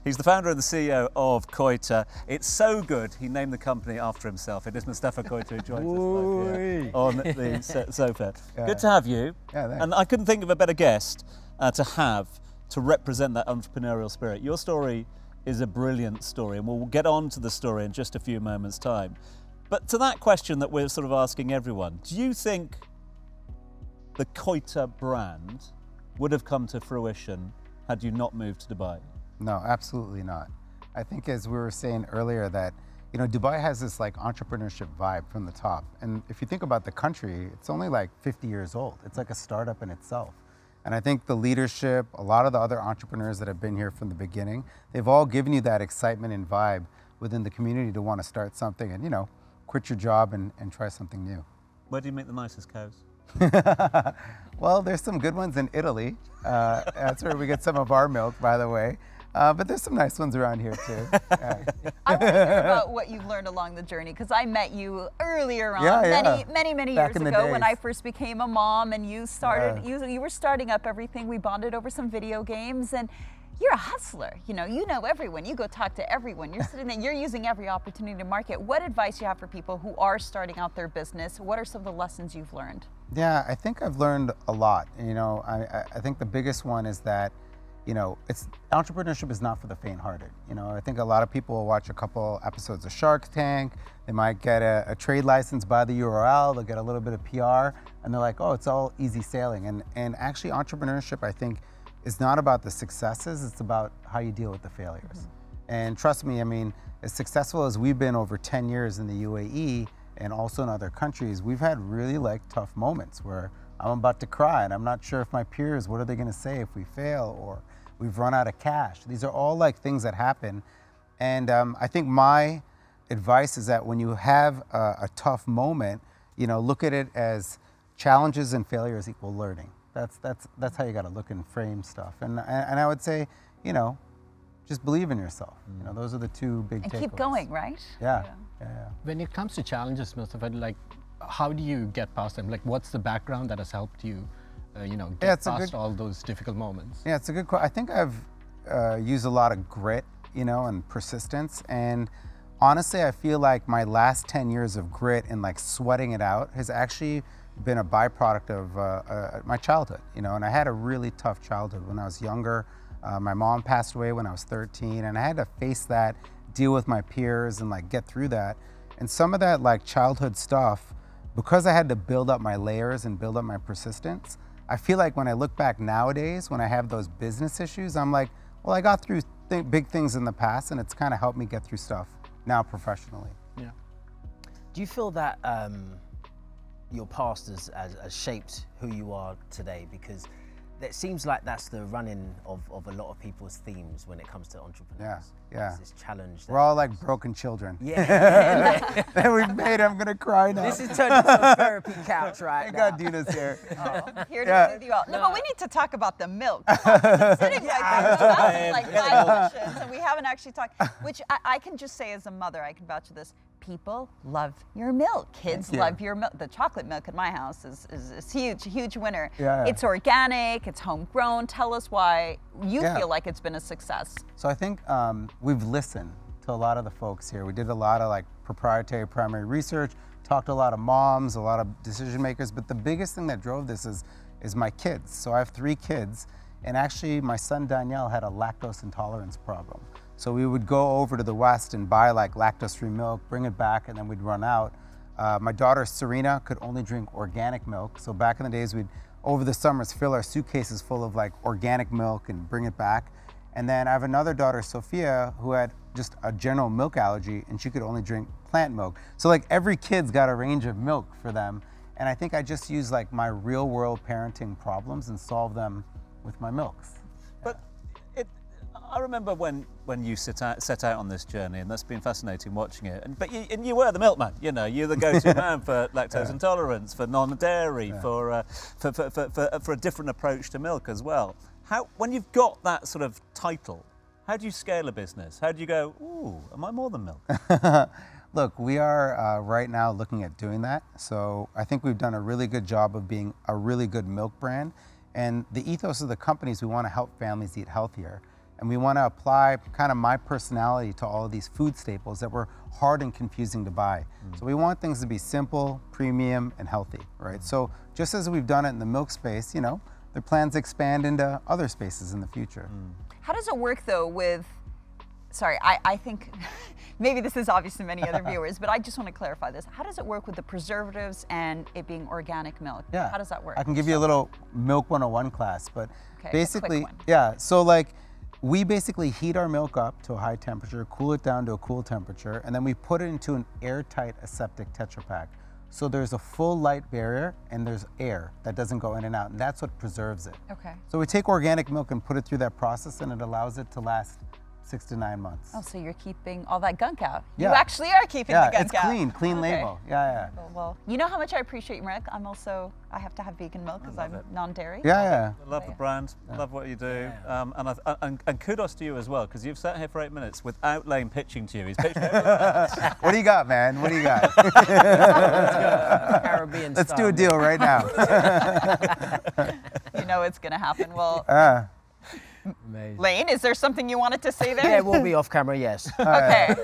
He's the founder and the CEO of Koita. It's so good, he named the company after himself. It is Mustafa Koita who joins us live here on the sofa. Yeah. Good to have you. Yeah, thanks. And I couldn't think of a better guest to represent that entrepreneurial spirit. Your story is a brilliant story, and we'll get on to the story in just a few moments' time. But to that question that we're sort of asking everyone, do you think the Koita brand would have come to fruition had you not moved to Dubai? No, absolutely not. I think, as we were saying earlier, that Dubai has this like entrepreneurship vibe from the top. And if you think about the country, it's only like 50 years old. It's like a startup in itself. And I think the leadership, a lot of the other entrepreneurs that have been here from the beginning, they've all given you that excitement and vibe within the community to want to start something and, quit your job and try something new. Where do you make the nicest cows? Well, there's some good ones in Italy. That's where we get some of our milk, by the way. But there's some nice ones around here too. Yeah. I want to hear about what you've learned along the journey, because I met you earlier on, many years ago when I first became a mom, and you started. You were starting up everything. We bonded over some video games, and you're a hustler. You know everyone. You go talk to everyone. You're sitting there. You're using every opportunity to market. What advice you have for people who are starting out their business? What are some of the lessons you've learned? Yeah, I think I've learned a lot. I think the biggest one is that, entrepreneurship is not for the faint-hearted. I think a lot of people will watch a couple episodes of Shark Tank. They might get a trade license, buy the URL, they'll get a little bit of PR, and they're like, oh, it's all easy sailing. And actually, entrepreneurship, I think, is not about the successes, it's about how you deal with the failures. Mm-hmm. And trust me, as successful as we've been over 10 years in the UAE, and also in other countries, we've had really tough moments where I'm about to cry and I'm not sure if my peers, what are they gonna say if we fail, or we've run out of cash. These are all things that happen. And I think my advice is that when you have a tough moment, look at it as challenges and failures equal learning. That's how you gotta look and frame stuff. And I would say, just believe in yourself. Those are the two big takeaways. And keep going, right? Yeah. When it comes to challenges, Mustafa, how do you get past them? What's the background that has helped you, get past all those difficult moments? Yeah, it's a good question. I think I've used a lot of grit, and persistence. And honestly, I feel like my last 10 years of grit and sweating it out has actually been a byproduct of my childhood, and I had a really tough childhood when I was younger. My mom passed away when I was 13, and I had to face that, deal with my peers, and get through that. And some of that childhood stuff, because I had to build up my layers and build up my persistence, I feel like when I look back nowadays, when I have those business issues, I'm like, well, I got through big things in the past, and it's kind of helped me get through stuff now professionally. Yeah. Do you feel that your past has shaped who you are today? Because it seems like that's the running of a lot of people's themes when it comes to entrepreneurs. Yeah. This challenge. We're all like broken children. Yeah. That we've made. I'm gonna cry now. This is turned into a therapy couch right Thank now. God Dina's here. Here to soothe you all. No, but we need to talk about the milk. Sitting right there, like 5 questions, and we haven't actually talked. Which I can just say, as a mother, I can vouch for this. People love your milk. Kids love your milk. The chocolate milk at my house is huge winner. Yeah. It's organic, it's homegrown. Tell us why you feel like it's been a success. So I think we've listened to a lot of the folks here. We did a lot of proprietary primary research, talked to a lot of moms, a lot of decision makers, but the biggest thing that drove this is my kids. So I have 3 kids, and actually my son Danielle had a lactose intolerance problem. So we would go over to the West and buy lactose-free milk, bring it back, and then we'd run out. My daughter Serena could only drink organic milk. So back in the days, we'd, over the summers, fill our suitcases full of organic milk and bring it back. And then I have another daughter, Sophia, who had just a general milk allergy, and she could only drink plant milk. So every kid's got a range of milk for them. And I think I just use my real world parenting problems and solve them with my milks. But I remember when you set out on this journey, and that's been fascinating watching it. But you were the milkman, you're the go-to man for lactose intolerance, for non-dairy, for a different approach to milk as well. When you've got that sort of title, how do you scale a business? How do you go, ooh, am I more than milk? Look, we are right now looking at doing that. So I think we've done a really good job of being a really good milk brand. And the ethos of the company is we want to help families eat healthier. and we want to apply kind of my personality to all of these food staples that were hard and confusing to buy. So we want things to be simple, premium, and healthy, right? So just as we've done it in the milk space, you know, there are plans to expand into other spaces in the future. How does it work though with, sorry, I think, maybe this is obvious to many other viewers, but I just want to clarify this. How does it work with the preservatives and it being organic milk? Yeah. How does that work? I can give you a little Milk 101 class, but okay, basically, yeah, so like we basically heat our milk up to a high temperature, cool it down to a cool temperature, and then we put it into an airtight aseptic Tetra Pak. So there's a full light barrier and there's air that doesn't go in and out, and that's what preserves it. Okay. So we take organic milk and put it through that process, and it allows it to last 6 to 9 months. Oh, so you're keeping all that gunk out. Yeah. You actually are keeping the gunk out. Yeah, it's clean label. Yeah. Well, you know how much I appreciate your milk. I have to have vegan milk because I'm non-dairy. Yeah. I love the brand, love what you do, and kudos to you as well, because you've sat here for 8 minutes without Lane pitching to you. He's pitched What do you got, man? What do you got? Caribbean Let's style. do a deal right now. You know it's going to happen. Well, Amazing. Lane, is there something you wanted to say there? Yeah, we'll be off camera, yes. Okay.